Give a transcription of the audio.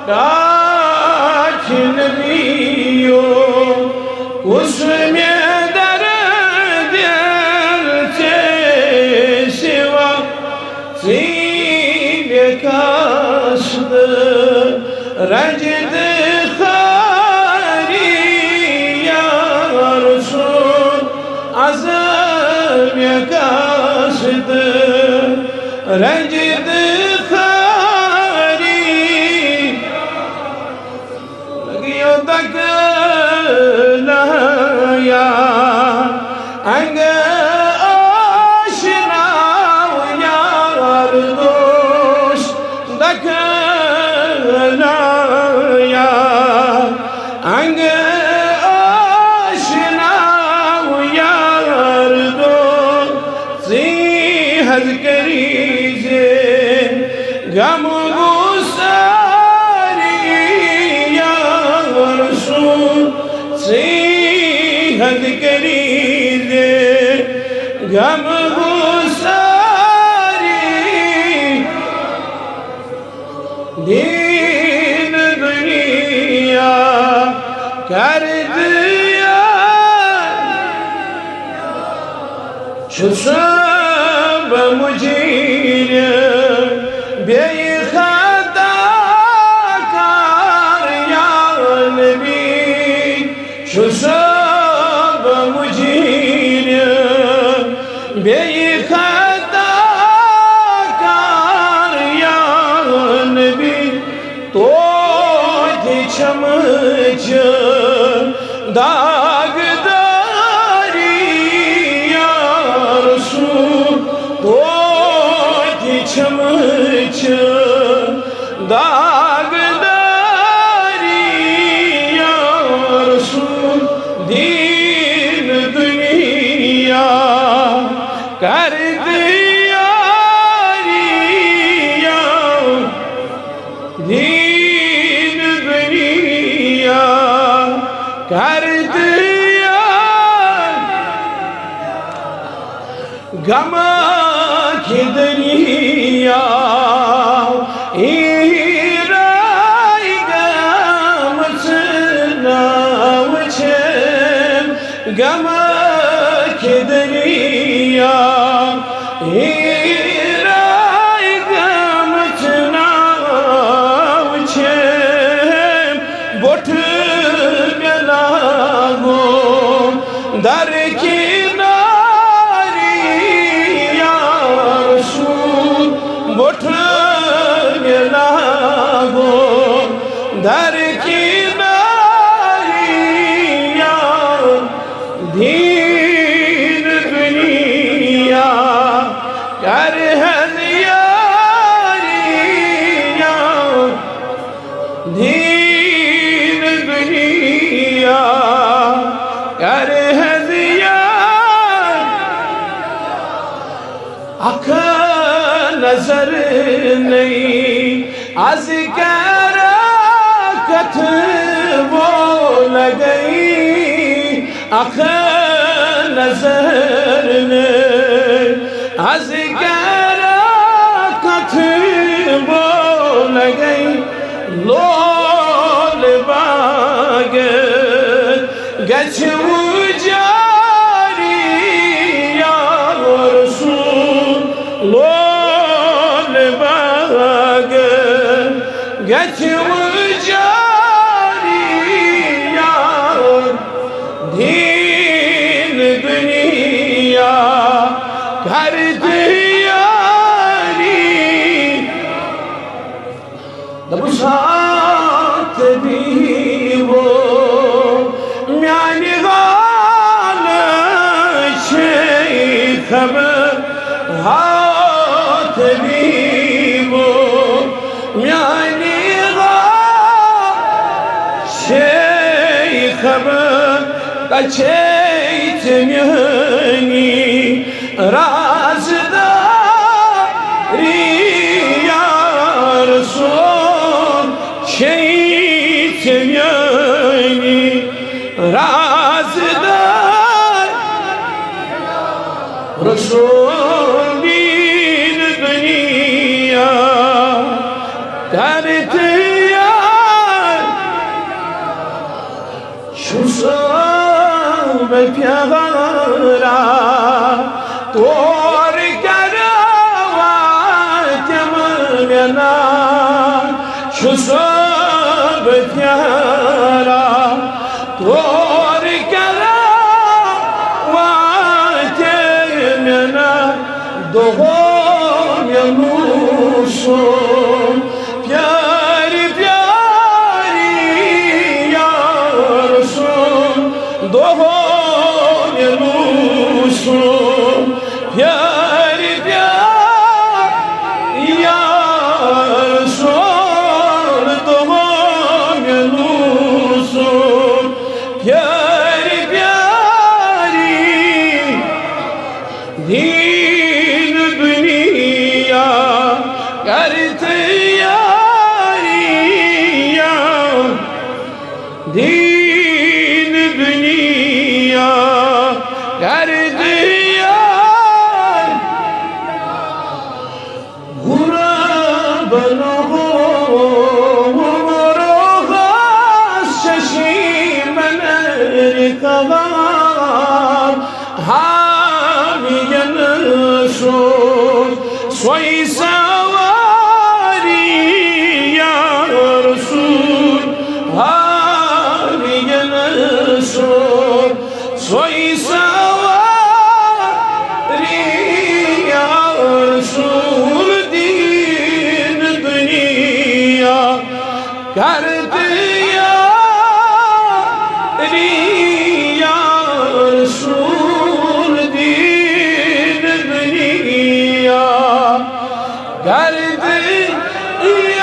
काश नबियों उसमें दर्द से सिवा सीने काश्त रजद खारी या रसूल अज़म काश्त रजद तक नया अंग आशना यार दोस्त तक नया अंग आशना यार दोस्त सी हज करी से गम हद करी दे गम गुसारी दीन दुनिया कर दिया सब मुझे बेखता कार या नबी सब मुझीर बेखता कार या नबी तो चमच दागदारी या रसूल तो चमच दागदारी या रसूल दीन दुनिया कर दिया दीन दुनिया कर दिया गम की दुनिया गम के दरिया गम चनाव छे बोठ गलागो दर की नारी या रसूल बोठ गलागो दर की दीन दुनिया कर हज़ियारिया दीन दुनिया कर हज़ियार अख नजर नहीं अज़कर कथ वो लगई अख नजर ने अज़कर कथ बोल गई लोल बाग गछु जारी या रसूल लोल बाग गछु दीन दुनिया कर दियारी दबुसात भी वो म्यानी गाल छे खबर हाथ भी वो म्यानी गाल छे खबर कछे म्यानी राज़दारी या रसूल छे म्यानी राज़दार रसूल दीन दुनिया कर दिया प्यारा तोर करवा मेना सब प्यारा तोर करवा मेना दोहो मेनूसो प्यारी प्यारी यार सुन दोहो मेनूसो प्यारी प्यारी यार सुन दोहो मेनूसो प्यारी प्यारी दीन दुनिया करते यारिया दीन दुनिया करते यार बुरा बनो शशि मनर कवा हामियन सो सोई सवारी या रसूल हामियन सो सोई सवारी या रसूल दीन दुनिया कर दिया रिया रसूल दीन दुनिया कर दिया